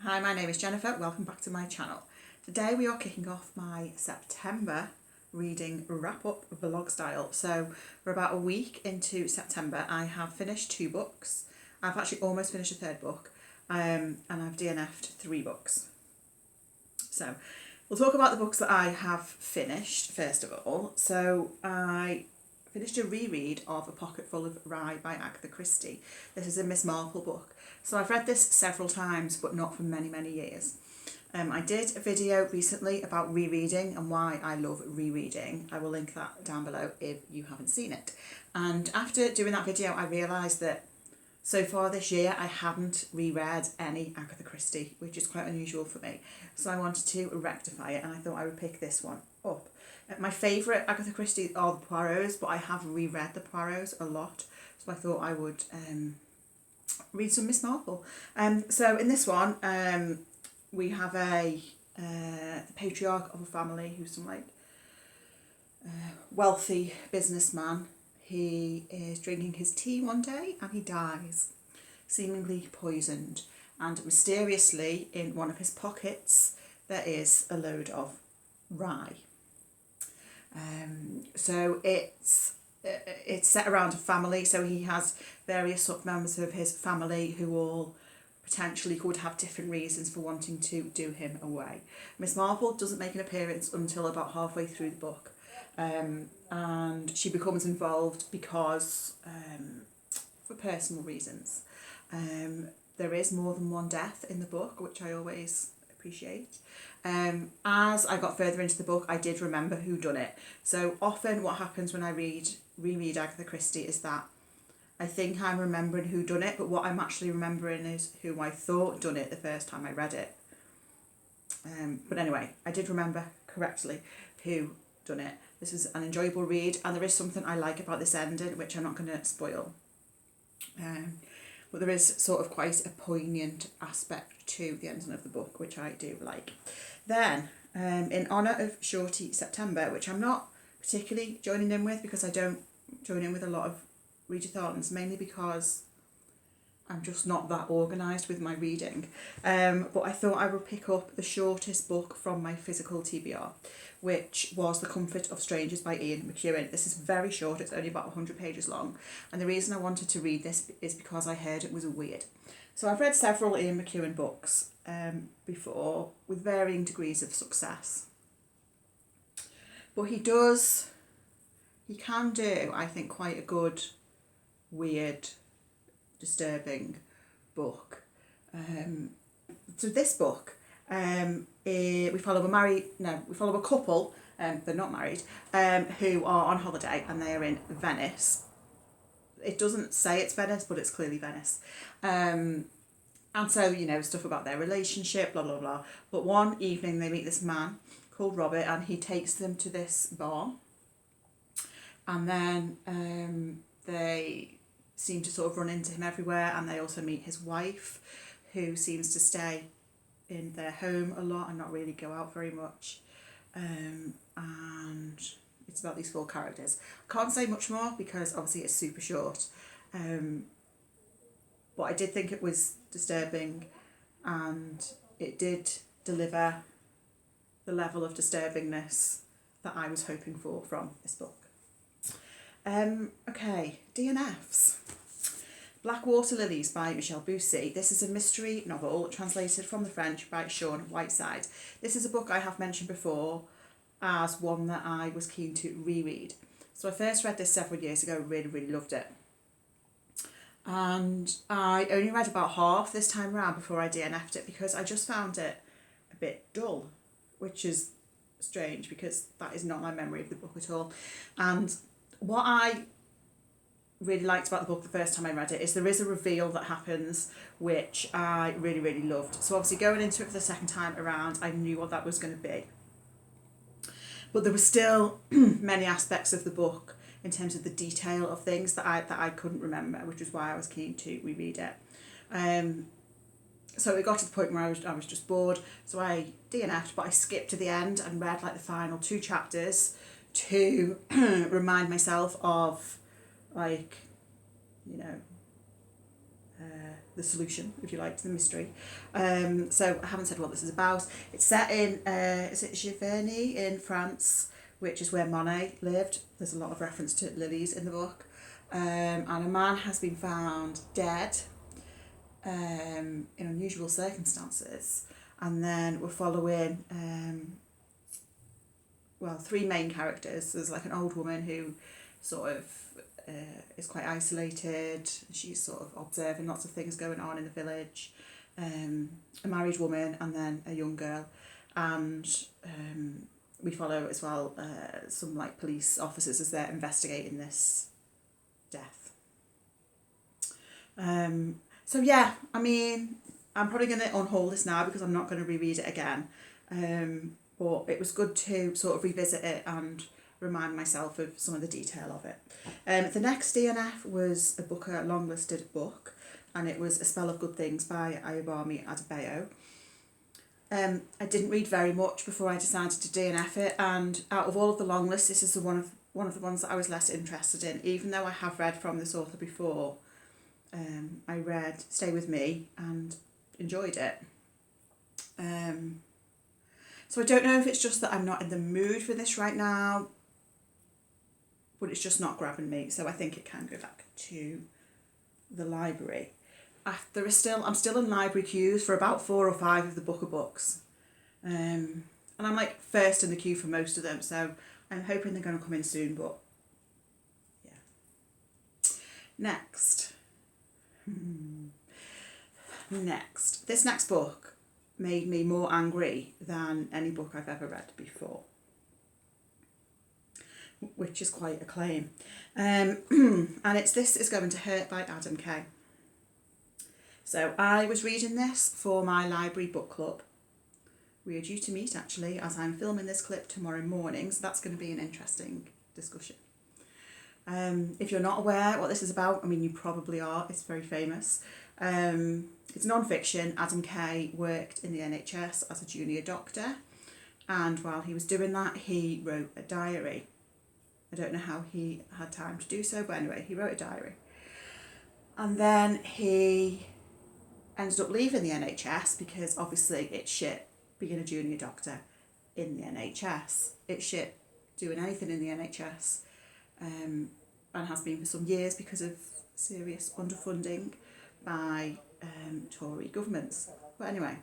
Hi, my name is Jennifer. Welcome back to my channel. Today we are kicking off my September reading wrap-up vlog style. So we're about a week into September. I have finished 2 books. I've actually almost finished a 3rd book, and I've DNF'd 3 books. So we'll talk about the books that I have finished first of all. So I finished a reread of A Pocket Full of Rye by Agatha Christie. This is a Miss Marple book. So I've read this several times, but not for many, many years. I did a video recently about rereading and why I love rereading. I will link that down below if you haven't seen it. And after doing that video, I realised that so far this year I haven't reread any Agatha Christie, which is quite unusual for me. So I wanted to rectify it and I thought I would pick this one up. My favourite Agatha Christie are the Poirots, but I have reread the Poirots a lot. So I thought I would read some Miss Marple. So in this one, we have the patriarch of a family who's some wealthy businessman. He is drinking his tea one day and he dies, seemingly poisoned. And mysteriously, in one of his pockets, there is a load of rye. So it's set around a family, so he has various sort of members of his family who all potentially could have different reasons for wanting to do him away. Miss Marple doesn't make an appearance until about halfway through the book, and she becomes involved because for personal reasons. There is more than one death in the book, which I always appreciate. As I got further into the book, I did remember who done it. So often what happens when I reread Agatha Christie is that I think I'm remembering who done it, but what I'm actually remembering is who I thought done it the first time I read it. But anyway, I did remember correctly who done it. This is an enjoyable read, and there is something I like about this ending, which I'm not going to spoil. But there is sort of quite a poignant aspect to the ending of the book, which I do like. Then, in honour of Shorty September, which I'm not particularly joining in with because I don't join in with a lot of readathons, mainly because I'm just not that organised with my reading. But I thought I would pick up the shortest book from my physical TBR, which was The Comfort of Strangers by McEwan. This is very short, it's only about 100 pages long. And the reason I wanted to read this is because I heard it was weird. So I've read several Ian McEwan books before with varying degrees of success. But he can do, I think, quite a good, weird, disturbing book. So this book, we follow a couple, they're not married, who are on holiday and they are in Venice. It doesn't say it's Venice, but it's clearly Venice. And so, stuff about their relationship, blah, blah, blah. But one evening they meet this man called Robert and he takes them to this bar. And then they seem to sort of run into him everywhere, and they also meet his wife, who seems to stay in their home a lot and not really go out very much. And it's about these 4 characters. I can't say much more because obviously it's super short. But I did think it was disturbing, and it did deliver the level of disturbingness that I was hoping for from this book. Okay, DNFs. Blackwater Lilies by Michel Bussi. This is a mystery novel translated from the French by Sean Whiteside. This is a book I have mentioned before as one that I was keen to reread. So I first read this several years ago, really, really loved it. And I only read about half this time around before I DNF'd it because I just found it a bit dull, which is strange because that is not my memory of the book at all. And what I really liked about the book the first time I read it is there is a reveal that happens which I really, really loved. So obviously going into it for the second time around, I knew what that was going to be. But there were still many aspects of the book in terms of the detail of things that I couldn't remember, which is why I was keen to reread it. So it got to the point where I was just bored, so I DNF'd, but I skipped to the end and read the final 2 chapters to remind myself of the solution, if you like, to the mystery. So I haven't said what this is about. It's set in, is it Giverny in France, which is where Monet lived. There's a lot of reference to Lilies in the book. And a man has been found dead in unusual circumstances. And then we're following, three main characters. There's like an old woman who sort of is quite isolated. She's sort of observing lots of things going on in the village. A married woman and then a young girl. And we follow as well some like police officers as they're investigating this death. So yeah, I mean, I'm probably going to unhaul this now because I'm not going to reread it again. But it was good to sort of revisit it and remind myself of some of the detail of it. The next DNF was a Booker longlisted book, and it was A Spell of Good Things by Ayobami Adebayo. I didn't read very much before I decided to DNF it, and out of all of the long lists, this is one of the ones that I was less interested in, even though I have read from this author before. I read Stay With Me and enjoyed it. So I don't know if it's just that I'm not in the mood for this right now, but it's just not grabbing me. So I think it can go back to the library. I'm still in library queues for about 4 or 5 of the Booker books. And I'm like first in the queue for most of them. So I'm hoping they're going to come in soon, but yeah. Next. This next book made me more angry than any book I've ever read before, which is quite a claim. And it's This Is Going to Hurt by Adam Kay. So I was reading this for my library book club. We are due to meet actually as I'm filming this clip tomorrow morning, so that's going to be an interesting discussion. If you're not aware what this is about, I mean you probably are, it's very famous. It's non-fiction. Adam Kay worked in the NHS as a junior doctor, and while he was doing that he wrote a diary. I don't know how he had time to do so, but anyway, he wrote a diary. And then he ended up leaving the NHS because obviously it's shit being a junior doctor in the NHS. It's shit doing anything in the NHS, and has been for some years because of serious underfunding by Tory governments. But anyway,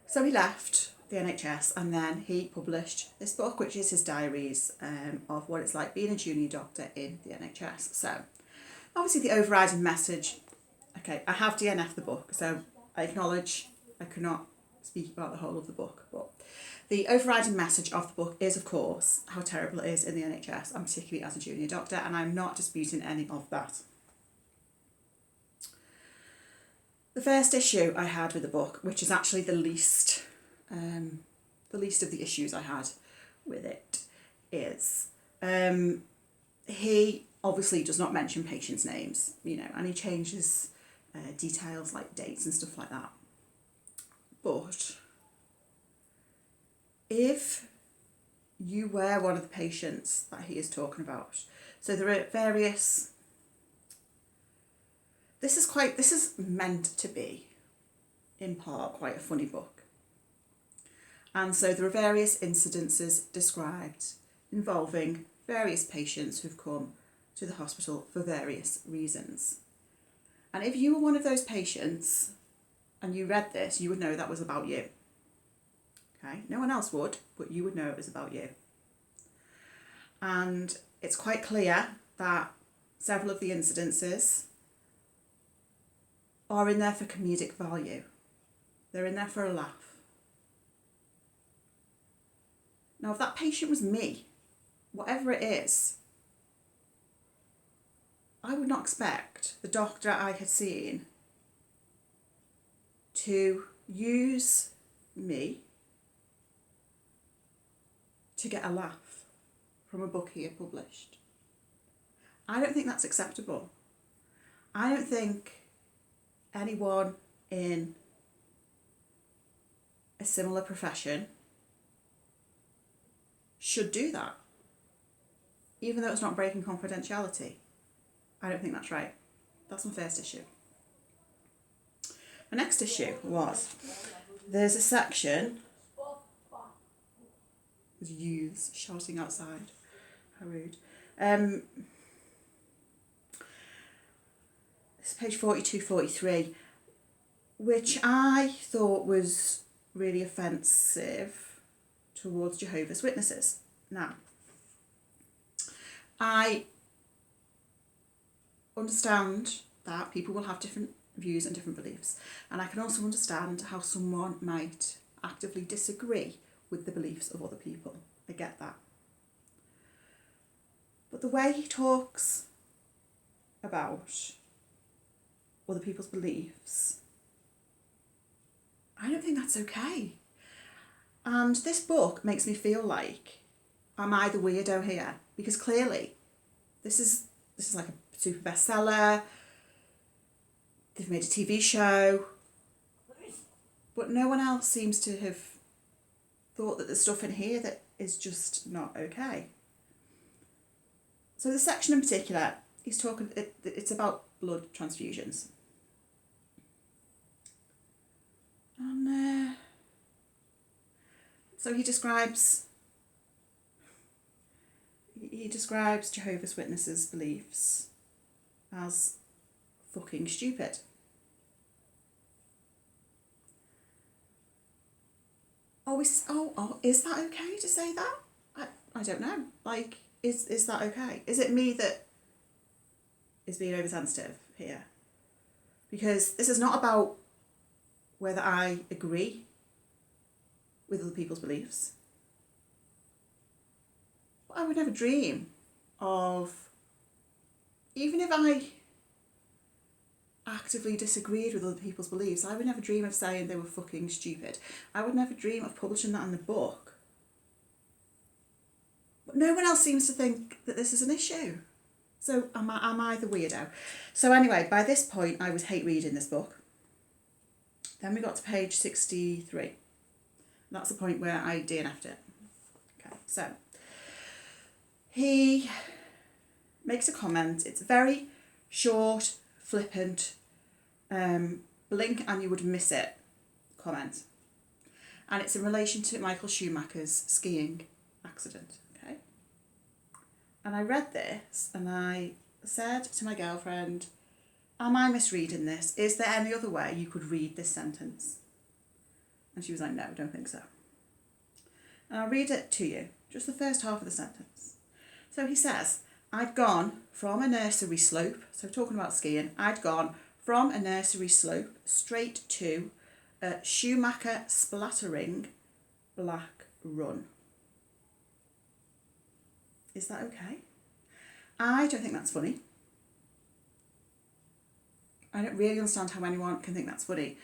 so he left the NHS and then he published this book, which is his diaries of what it's like being a junior doctor in the NHS. So obviously the overriding message, okay, I have DNF'd the book, so I acknowledge I cannot speak about the whole of the book, but the overriding message of the book is, of course, how terrible it is in the NHS, and particularly as a junior doctor, and I'm not disputing any of that. The first issue I had with the book, which is actually the least of the issues I had with it, is he obviously does not mention patients' names, and he changes details like dates and stuff like that. But if you were one of the patients that he is talking about, so there are various. This is meant to be, in part, quite a funny book. And so there are various incidences described involving various patients who've come to the hospital for various reasons. And if you were one of those patients and you read this, you would know that was about you. Okay? No one else would, but you would know it was about you. And it's quite clear that several of the incidences are in there for comedic value. They're in there for a laugh. Now, if that patient was me, whatever it is, I would not expect the doctor I had seen to use me to get a laugh from a book he had published. I don't think that's acceptable. I don't think anyone in a similar profession should do that, even though it's not breaking confidentiality. I don't think that's right. That's my first issue. My next issue was, there's a section, with youths shouting outside, how rude. It's page 42, 43, which I thought was really offensive towards Jehovah's Witnesses. Now, I understand that people will have different views and different beliefs, and I can also understand how someone might actively disagree with the beliefs of other people. I get that. But the way he talks about other people's beliefs, I don't think that's okay. And this book makes me feel like, am I the weirdo here? Because clearly this is like a super bestseller. They've made a TV show, but no one else seems to have thought that there's stuff in here that is just not okay. So the section in particular, he's talking, it's about blood transfusions. And so he describes Jehovah's Witnesses' beliefs as fucking stupid. Is that okay to say that? I don't know. Like, is that okay? Is it me that is being oversensitive here? Because this is not about whether I agree with other people's beliefs. But I would never dream of, even if I actively disagreed with other people's beliefs, I would never dream of saying they were fucking stupid. I would never dream of publishing that in the book. But no one else seems to think that this is an issue. So am I the weirdo? So anyway, by this point I was hate reading this book. Then we got to page 63. That's the point where I DNF'd it. Okay, so he makes a comment. It's very short, flippant, blink and you would miss it comment. And it's in relation to Michael Schumacher's skiing accident, okay? And I read this and I said to my girlfriend, am I misreading this? Is there any other way you could read this sentence? And she was like, no, I don't think so. And I'll read it to you, just the first half of the sentence. So he says, I'd gone from a nursery slope, so talking about skiing, I'd gone from a nursery slope straight to a Schumacher splattering black run. Is that okay? I don't think that's funny. I don't really understand how anyone can think that's funny.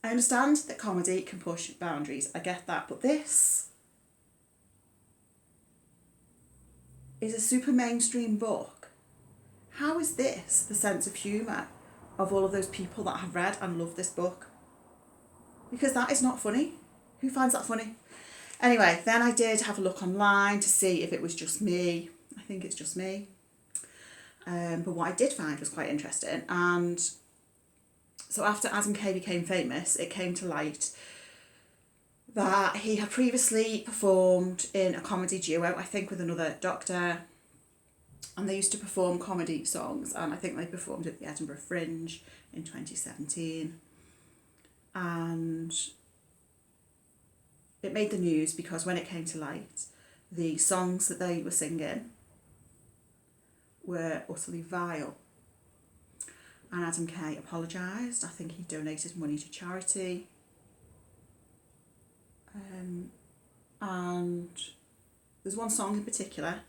I understand that comedy can push boundaries, I get that, but this is a super mainstream book. How is this the sense of humour of all of those people that have read and loved this book? Because that is not funny. Who finds that funny? Anyway, then I did have a look online to see if it was just me. I think it's just me. But what I did find was quite interesting. And so after Adam Kay became famous, it came to light that he had previously performed in a comedy duo, I think with another doctor, and they used to perform comedy songs, and I think they performed at the Edinburgh Fringe in 2017, and it made the news because when it came to light, the songs that they were singing were utterly vile, and Adam Kay apologised. I think he donated money to charity. And there's one song in particular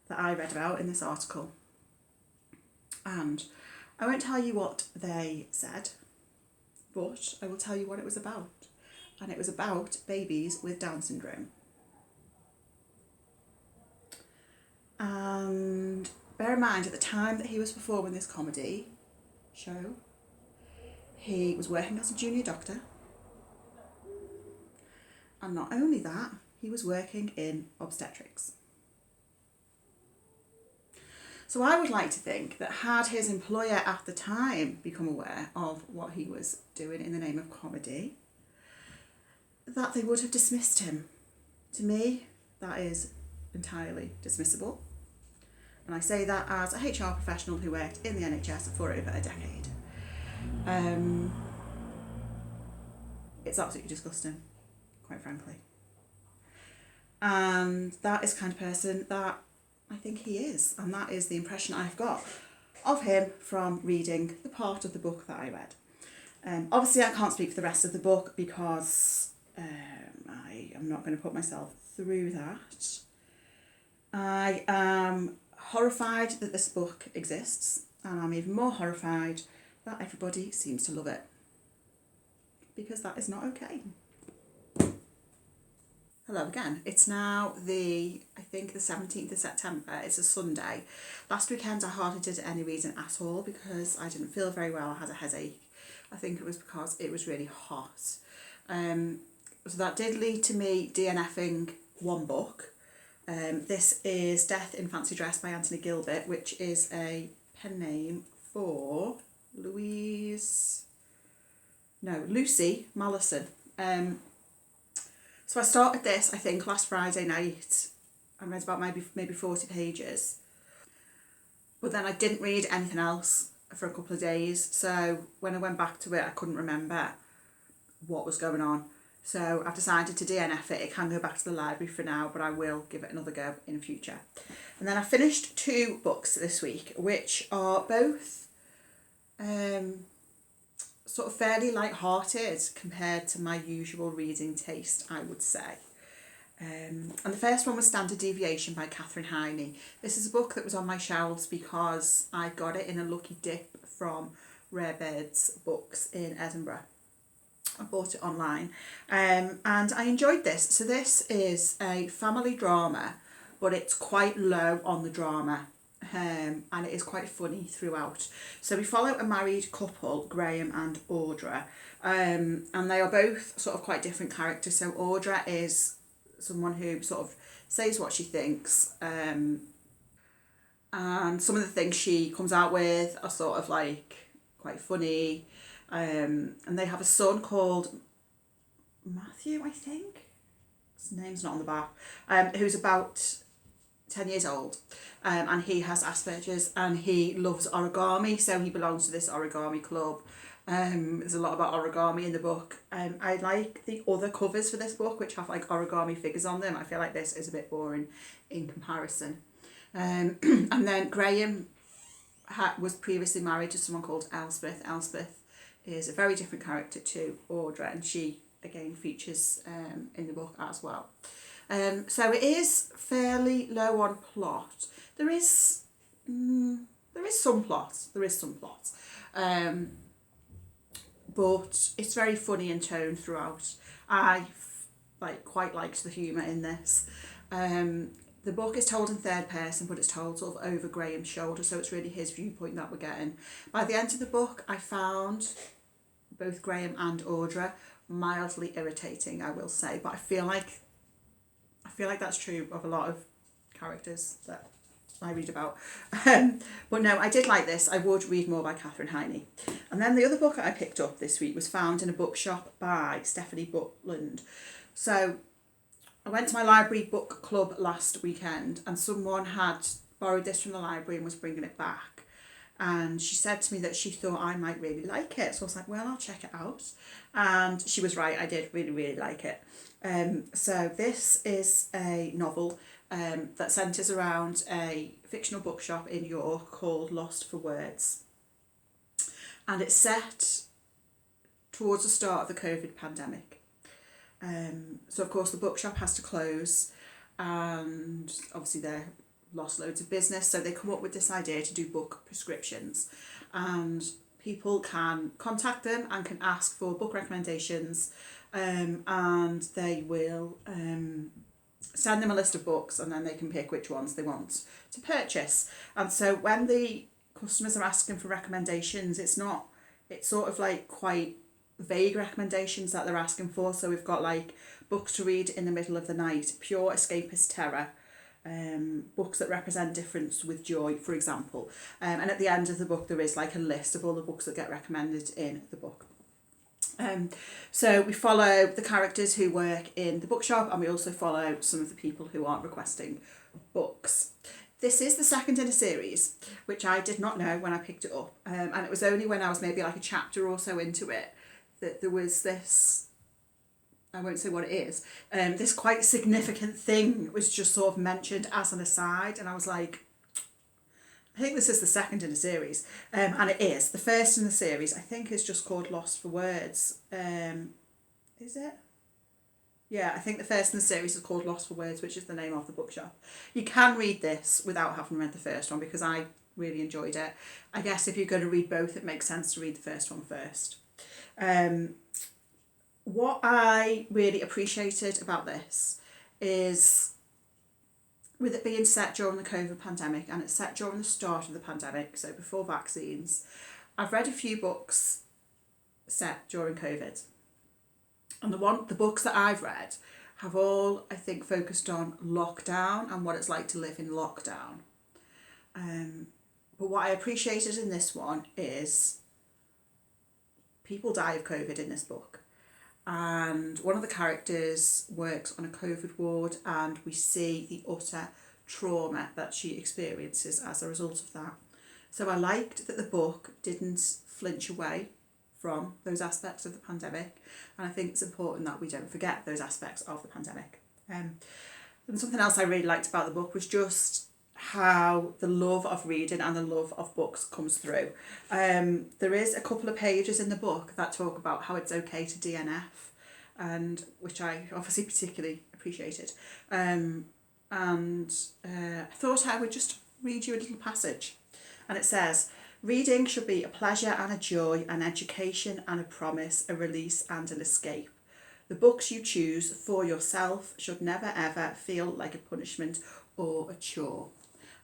that I read about in this article, and I won't tell you what they said, but I will tell you what it was about, and it was about babies with Down syndrome. And bear in mind, at the time that he was performing this comedy show, he was working as a junior doctor. And not only that, he was working in obstetrics. So I would like to think that had his employer at the time become aware of what he was doing in the name of comedy, that they would have dismissed him. To me, that is entirely dismissible. And I say that as a HR professional who worked in the NHS for over a decade. It's absolutely disgusting, quite frankly. And that is the kind of person that I think he is. And that is the impression I've got of him from reading the part of the book that I read. Obviously, I can't speak for the rest of the book because I am not going to put myself through that. I am horrified that this book exists, and I'm even more horrified that everybody seems to love it, because that is not okay. Hello again. It's now the 17th of September. It's a Sunday. Last weekend I hardly did any reading at all because I didn't feel very well. I had a headache. I think it was because it was really hot. So that did lead to me DNFing one book. This is Death in Fancy Dress by Anthony Gilbert, which is a pen name for Lucy Mollison. So I started this, I think, last Friday night. I read about maybe 40 pages. But then I didn't read anything else for a couple of days. So when I went back to it, I couldn't remember what was going on. So I've decided to DNF it. It can go back to the library for now, but I will give it another go in the future. And then I finished 2 books this week, which are both sort of fairly light-hearted compared to my usual reading taste, I would say. And the first one was Standard Deviation by Katherine Heiny. This is a book that was on my shelves because I got it in a lucky dip from Rare Birds Books in Edinburgh. I bought it online and I enjoyed this. So this is a family drama, but it's quite low on the drama and it is quite funny throughout. So we follow a married couple, Graham and Audra, and they are both sort of quite different characters. So Audra is someone who sort of says what she thinks, and some of the things she comes out with are sort of like quite funny. And they have a son called Matthew, I think. His name's not on the back. Who's about 10 years old. And he has Asperger's and he loves origami, so he belongs to this origami club. There's a lot about origami in the book. I like the other covers for this book, which have like origami figures on them. I feel like this is a bit boring in comparison. And then Graham was previously married to someone called Elspeth. Elspeth is a very different character to Audra, and she again features in the book as well. So it is fairly low on plot. There is some plot. But it's very funny in tone throughout. I quite liked the humour in this. The book is told in third person, but it's told sort of over Graham's shoulder, so it's really his viewpoint that we're getting. By the end of the book, I found both Graham and Audra mildly irritating, I will say, but I feel like that's true of a lot of characters that I read about. But no, I did like this. I would read more by Katherine Heiny. And then the other book that I picked up this week was Found in a Bookshop by Stephanie Butland. So I went to my library book club last weekend and someone had borrowed this from the library and was bringing it back. And she said to me that she thought I might really like it. So I was like, well, I'll check it out. And she was right. I did really, really like it. So this is a novel that centres around a fictional bookshop in York called Lost for Words. And it's set towards the start of the COVID pandemic. So of course the bookshop has to close and obviously they're lost loads of business, so they come up with this idea to do book prescriptions, and people can contact them and can ask for book recommendations, and they will send them a list of books and then they can pick which ones they want to purchase. And so when the customers are asking for recommendations, it's sort of like quite vague recommendations that they're asking for. So we've got like books to read in the middle of the night, pure escapist terror, books that represent difference with joy, for example. And at the end of the book, there is like a list of all the books that get recommended in the book. So we follow the characters who work in the bookshop, and we also follow some of the people who aren't requesting books. This is the second in a series, which I did not know when I picked it up. And it was only when I was maybe like a chapter or so into it that there was this, I won't say what it is, this quite significant thing was just sort of mentioned as an aside. And I was like, I think this is the second in a series. And it is. The first in the series, I think, is just called Lost for Words. Is it? Yeah, I think the first in the series is called Lost for Words, which is the name of the bookshop. You can read this without having read the first one because I really enjoyed it. I guess if you're going to read both, it makes sense to read the first one first. What I really appreciated about this is, with it being set during the COVID pandemic, and it's set during the start of the pandemic, so before vaccines, I've read a few books set during COVID. And the books that I've read have all, I think, focused on lockdown and what it's like to live in lockdown. But what I appreciated in this one is people die of COVID in this book. And one of the characters works on a COVID ward, and we see the utter trauma that she experiences as a result of that. So I liked that the book didn't flinch away from those aspects of the pandemic, and I think it's important that we don't forget those aspects of the pandemic. And something else I really liked about the book was just how the love of reading and the love of books comes through. There is a couple of pages in the book that talk about how it's okay to DNF, and which I obviously particularly appreciated. I thought I would just read you a little passage. And it says, "Reading should be a pleasure and a joy, an education and a promise, a release and an escape. The books you choose for yourself should never ever feel like a punishment or a chore."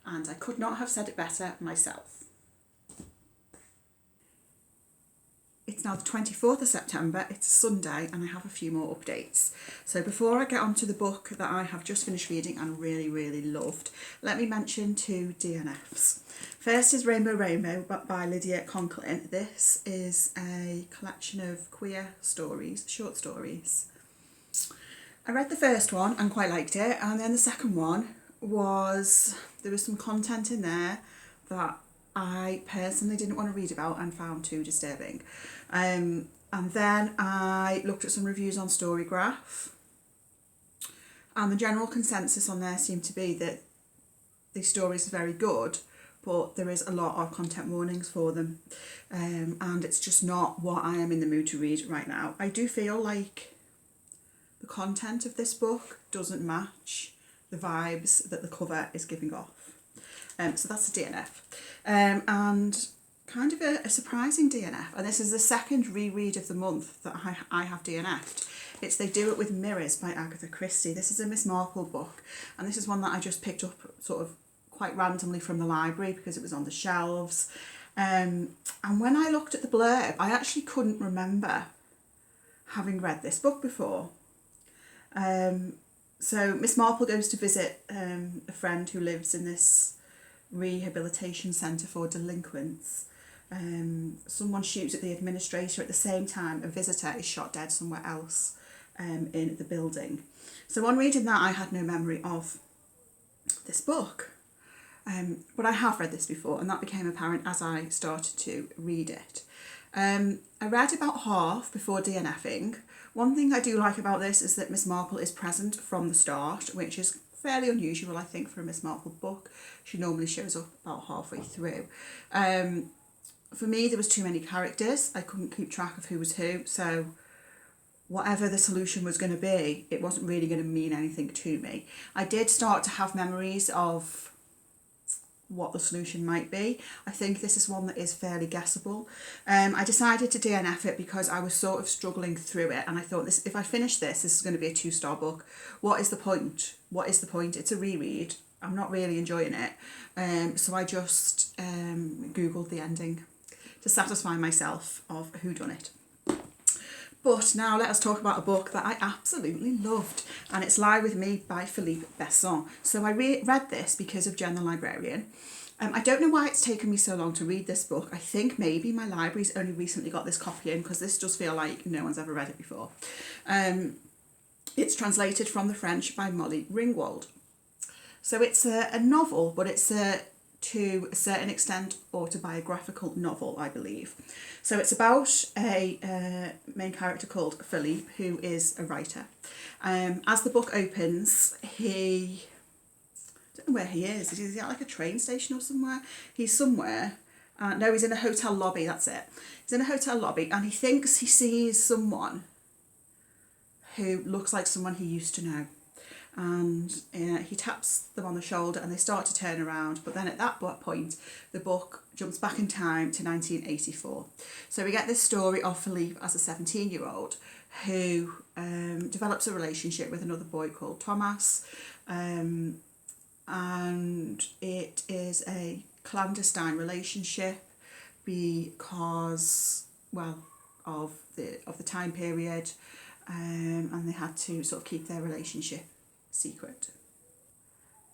And I could not have said it better myself. It's now the 24th of September, it's Sunday, and I have a few more updates. So before I get on to the book that I have just finished reading and really, really loved, let me mention two DNFs. First is Rainbow Rainbow by Lydia Conklin. This is a collection of queer stories, short stories. I read the first one and quite liked it, and then the second one there was some content in there that I personally didn't want to read about and found too disturbing. And then I looked at some reviews on Storygraph, and the general consensus on there seemed to be that the stories are very good, but there is a lot of content warnings for them, and it's just not what I am in the mood to read right now. I do feel like the content of this book doesn't match the vibes that the cover is giving off. So that's a DNF. And kind of a surprising DNF. And this is the second reread of the month that I have DNF'd. It's They Do It With Mirrors by Agatha Christie. This is a Miss Marple book. And this is one that I just picked up sort of quite randomly from the library because it was on the shelves. And when I looked at the blurb, I actually couldn't remember having read this book before. So Miss Marple goes to visit a friend who lives in this rehabilitation centre for delinquents. Someone shoots at the administrator. At the same time, a visitor is shot dead somewhere else in the building. So on reading that, I had no memory of this book. But I have read this before, and that became apparent as I started to read it. I read about half before DNFing. One thing I do like about this is that Miss Marple is present from the start, which is fairly unusual, I think, for a Miss Marple book. She normally shows up about halfway through. For me, there was too many characters. I couldn't keep track of who was who, so whatever the solution was going to be, it wasn't really going to mean anything to me. I did start to have memories of what the solution might be. I think this is one that is fairly guessable. I decided to DNF it because I was sort of struggling through it, and I thought, if I finish this is going to be a 2-star book. What is the point? What is the point? It's a reread. I'm not really enjoying it. So I just Googled the ending to satisfy myself of whodunit. But now let us talk about a book that I absolutely loved, and it's Lie With Me by Philippe Besson. So I read this because of Jen the Librarian. I don't know why it's taken me so long to read this book. I think maybe my library's only recently got this copy in, because this does feel like no one's ever read it before. It's translated from the French by Molly Ringwald. So it's a novel, but it's to a certain extent autobiographical novel, I believe. So it's about a main character called Philippe, who is a writer. As the book opens, I don't know where he is. Is he at like a train station or somewhere? He's somewhere. No, he's in a hotel lobby, that's it. He's in a hotel lobby and he thinks he sees someone who looks like someone he used to know. And he taps them on the shoulder and they start to turn around. But then at that point, the book jumps back in time to 1984. So we get this story of Philippe as a 17-year-old who develops a relationship with another boy called Thomas. And it is a clandestine relationship because, well, of the time period, and they had to sort of keep their relationship secret.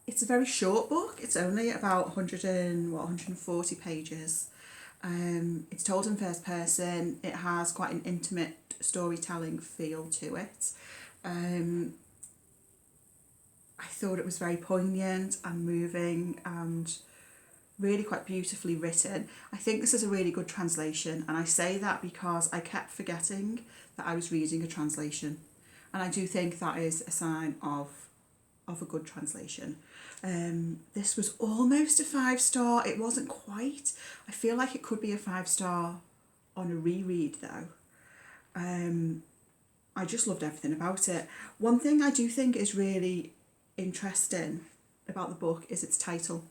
It's a very short book. It's only about 140 pages. It's told in first person. It has quite an intimate storytelling feel to it. I thought it was very poignant and moving and really quite beautifully written. I think this is a really good translation, and I say that because I kept forgetting that I was reading a translation, and I do think that is a sign of a good translation. This was almost a 5-star. It wasn't quite. I feel like it could be a 5-star on a reread though. I just loved everything about it. One thing I do think is really interesting about the book is its title.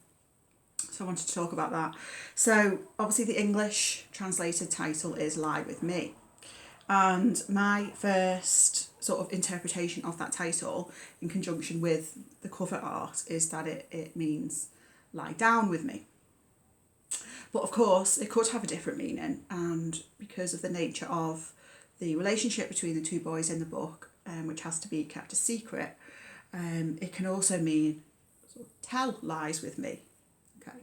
So I wanted to talk about that. So obviously the English translated title is Lie With Me. And my first sort of interpretation of that title in conjunction with the cover art is that it means lie down with me. But of course it could have a different meaning, and because of the nature of the relationship between the two boys in the book, which has to be kept a secret, it can also mean sort of tell lies with me. Okay.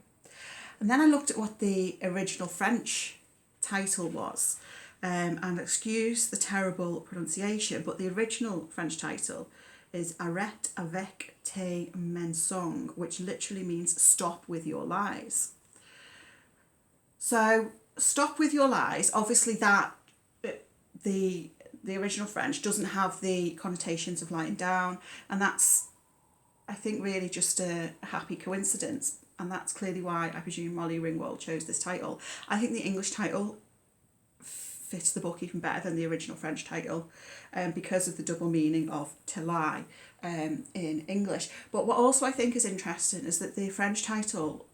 And then I looked at what the original French title was, and excuse the terrible pronunciation, but the original French title is Arrête avec tes mensonges, which literally means stop with your lies. So stop with your lies, obviously that the original French doesn't have the connotations of lying down, and that's, I think, really just a happy coincidence, and that's clearly why I presume Molly Ringwald chose this title. I think the English title fits the book even better than the original French title, because of the double meaning of to lie in English. But what also I think is interesting is that the French title,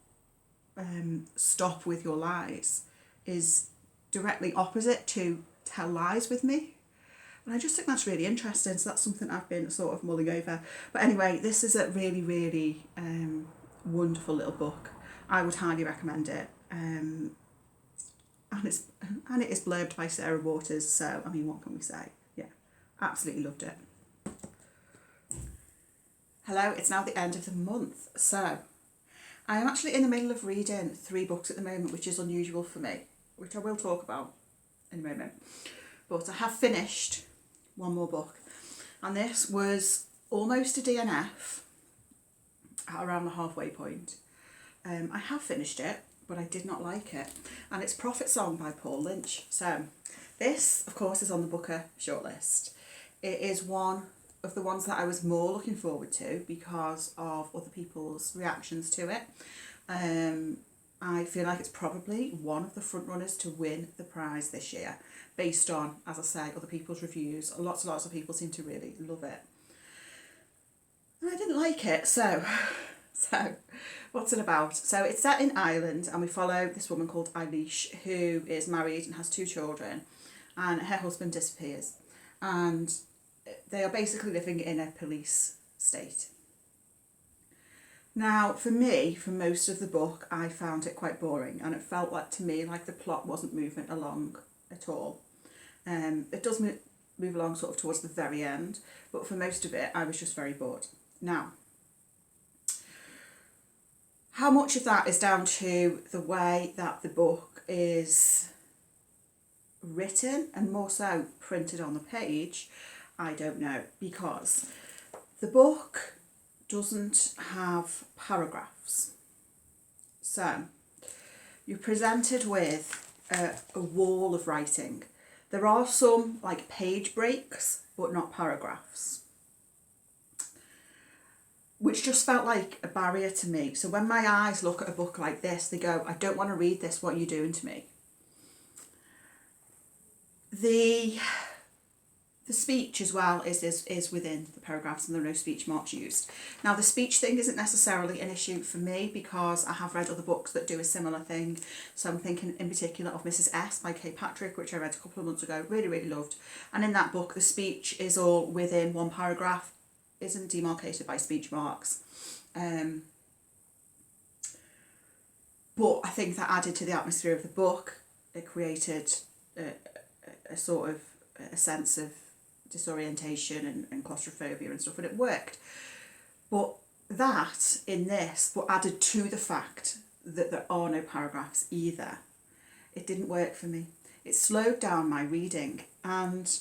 Stop With Your Lies, is directly opposite to Tell Lies With Me. And I just think that's really interesting. So that's something I've been sort of mulling over. But anyway, this is a really, really wonderful little book. I would highly recommend it. And it is blurbed by Sarah Waters. So, I mean, what can we say? Yeah, absolutely loved it. Hello, it's now the end of the month. So, I am actually in the middle of reading 3 books at the moment, which is unusual for me, which I will talk about in a moment. But I have finished one more book, and this was almost a DNF at around the halfway point. I have finished it, but I did not like it, and it's Prophet Song by Paul Lynch. So this, of course, is on the Booker shortlist. It is one of the ones that I was more looking forward to because of other people's reactions to it. I feel like it's probably one of the front runners to win the prize this year, based on, as I say, other people's reviews. Lots and lots of people seem to really love it. And I didn't like it, so what's it about? So it's set in Ireland, and we follow this woman called Ayobami, who is married and has 2 children, and her husband disappears, and they are basically living in a police state. Now, for me, for most of the book, I found it quite boring, and it felt like, to me, like the plot wasn't moving along at all. It does move along sort of towards the very end, but for most of it I was just very bored. Now, how much of that is down to the way that the book is written and more so printed on the page, I don't know, because the book doesn't have paragraphs. So you're presented with a wall of writing. There are some like page breaks, but not paragraphs, which just felt like a barrier to me. So when my eyes look at a book like this, they go, I don't want to read this, what are you doing to me? The speech as well is within the paragraphs, and there are no speech marks used. Now, the speech thing isn't necessarily an issue for me because I have read other books that do a similar thing. So I'm thinking in particular of Mrs. S by Kay Patrick, which I read a couple of months ago, really, really loved. And in that book, the speech is all within one paragraph, isn't demarcated by speech marks. But I think that added to the atmosphere of the book. It created a sort of a sense of disorientation and claustrophobia and stuff, and it worked. But that in this, but added to the fact that there are no paragraphs either, it didn't work for me. It slowed down my reading, and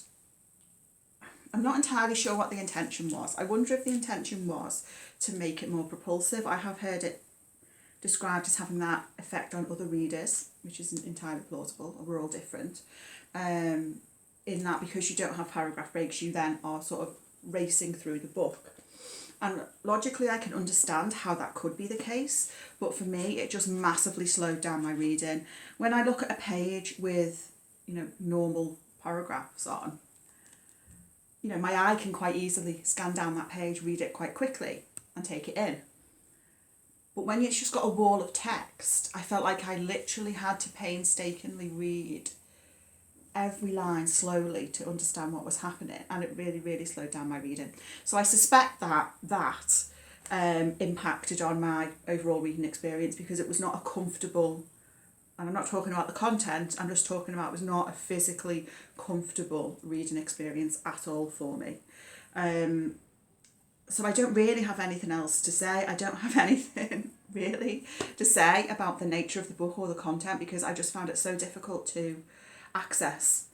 I'm not entirely sure what the intention was. I wonder if the intention was to make it more propulsive. I have heard it described as having that effect on other readers, which isn't entirely plausible. We're all different. In that, because you don't have paragraph breaks, you then are sort of racing through the book. And logically I can understand how that could be the case, but for me it just massively slowed down my reading. When I look at a page with, normal paragraphs on, my eye can quite easily scan down that page, read it quite quickly and take it in. But when it's just got a wall of text, I felt like I literally had to painstakingly read every line slowly to understand what was happening, and it really, really slowed down my reading. So I suspect that impacted on my overall reading experience, because it was not a comfortable, and I'm not talking about the content, I'm just talking about it was not a physically comfortable reading experience at all for me. So I don't really have anything else to say. I don't have anything really to say about the nature of the book or the content, because I just found it so difficult to access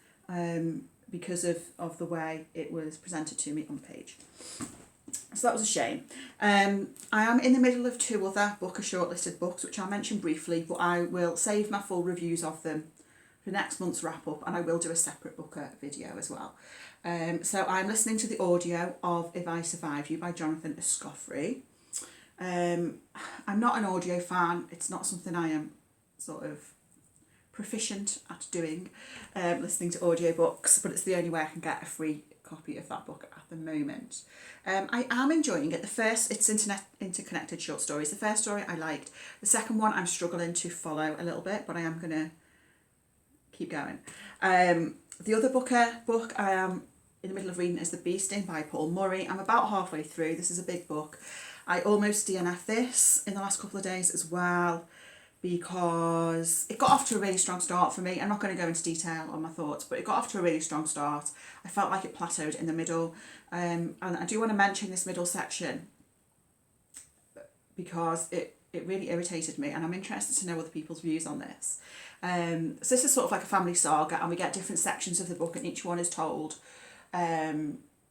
because of the way it was presented to me on the page. So that was a shame. I am in the middle of 2 other Booker shortlisted books, which I'll mention briefly, but I will save my full reviews of them for next month's wrap up, and I will do a separate Booker video as well. So I'm listening to the audio of If I Survive You by Jonathan Escoffrey. I'm not an audio fan. It's not something I am sort of proficient at doing, listening to audiobooks, but it's the only way I can get a free copy of that book at the moment. I am enjoying it. It's interconnected short stories. The first story I liked. The second one I'm struggling to follow a little bit, but I am going to keep going. The other book I am in the middle of reading is The Bee Sting by Paul Murray. I'm about halfway through. This is a big book. I almost DNF'd this in the last couple of days as well, because it got off to a really strong start for me. I'm not going to go into detail on my thoughts, but it got off to a really strong start. I felt like it plateaued in the middle. And I do want to mention this middle section because it really irritated me, and I'm interested to know other people's views on this. So this is sort of like a family saga, and we get different sections of the book, and each one is told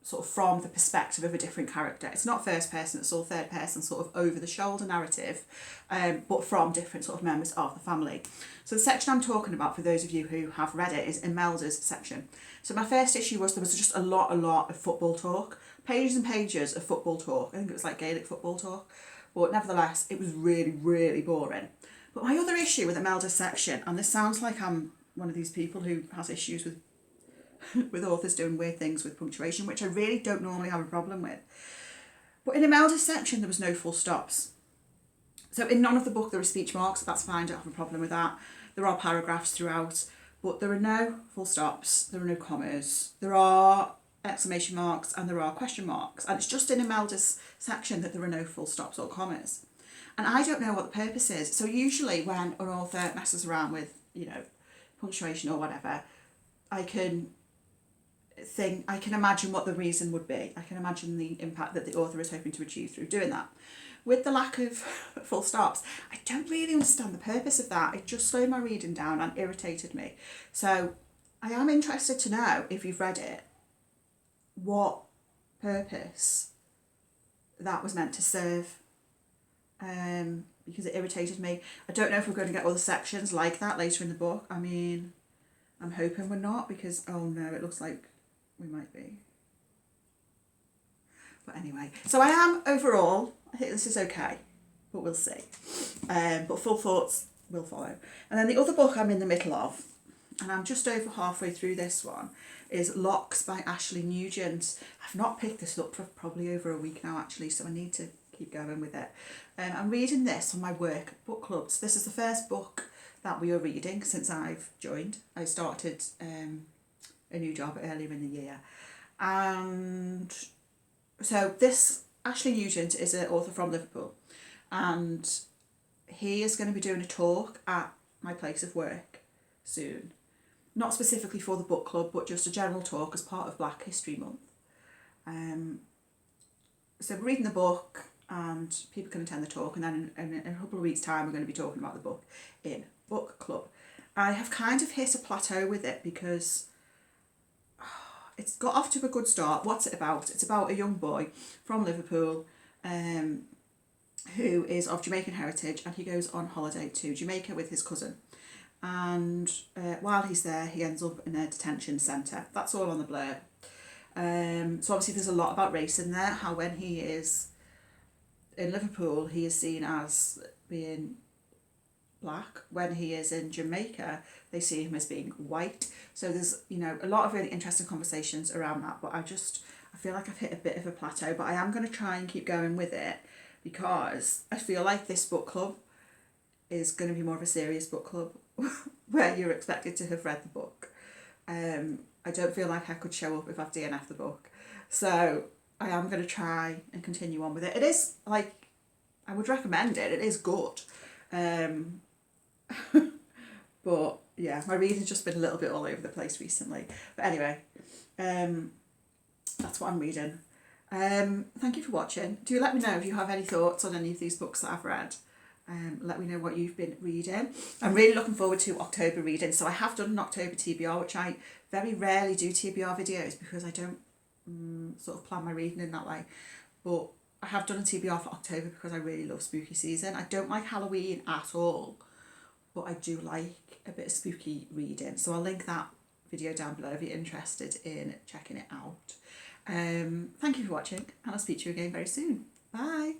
sort of from the perspective of a different character. It's not first person, it's all third person, sort of over the shoulder narrative, but from different sort of members of the family. So the section I'm talking about, for those of you who have read it, is Imelda's section. So my first issue was there was just a lot of football talk, pages and pages of football talk. I think it was like Gaelic football talk, but nevertheless it was really, really boring. But my other issue with Imelda's section, and this sounds like I'm one of these people who has issues with authors doing weird things with punctuation, which I really don't normally have a problem with. But in Imelda's section, there was no full stops. So in none of the book there are speech marks. That's fine, don't have a problem with that. There are paragraphs throughout, but there are no full stops, there are no commas. There are exclamation marks and there are question marks. And it's just in Imelda's section that there are no full stops or commas. And I don't know what the purpose is. So usually when an author messes around with, punctuation or whatever, I can imagine what the reason would be. I can imagine the impact that the author is hoping to achieve through doing that. With the lack of full stops, I don't really understand the purpose of that. It just slowed my reading down and irritated me. So I am interested to know, if you've read it, what purpose that was meant to serve, because it irritated me. I don't know if we're going to get other sections like that later in the book. I mean, I'm hoping we're not, because, oh no, it looks like we might be. But anyway, so I am overall, I think this is okay, but we'll see. But full thoughts will follow. And then the other book I'm in the middle of, and I'm just over halfway through this one, is Locks by Ashleigh Nugent. I've not picked this up for probably over a week now, actually, so I need to keep going with it. I'm reading this on my work book clubs. This is the first book that we are reading since I've joined. I started a new job earlier in the year. And so this, Ashleigh Nugent is an author from Liverpool, and he is going to be doing a talk at my place of work soon. Not specifically for the book club, but just a general talk as part of Black History Month. So we're reading the book and people can attend the talk, and then in a couple of weeks' time we're going to be talking about the book in book club. I have kind of hit a plateau with it because it's got off to a good start. What's it about? It's about a young boy from Liverpool who is of Jamaican heritage, and he goes on holiday to Jamaica with his cousin. And while he's there, he ends up in a detention centre. That's all on the blurb. So obviously there's a lot about race in there, how when he is in Liverpool, he is seen as being black. When he is in Jamaica, they see him as being white. So there's, you know, a lot of really interesting conversations around that, but I feel like I've hit a bit of a plateau, but I am going to try and keep going with it because I feel like this book club is going to be more of a serious book club where you're expected to have read the book. I don't feel like I could show up if I've DNF'd the book. So I am going to try and continue on with it. It is, like, I would recommend it. It is good. But yeah, my reading's just been a little bit all over the place recently. But anyway, that's what I'm reading. Thank you for watching. Do let me know if you have any thoughts on any of these books that I've read. Let me know what you've been reading. I'm really looking forward to October reading. So I have done an October TBR, which I very rarely do TBR videos because I don't sort of plan my reading in that way. But I have done a TBR for October because I really love spooky season. I don't like Halloween at all, but I do like a bit of spooky reading. So I'll link that video down below if you're interested in checking it out. Thank you for watching, and I'll speak to you again very soon. Bye.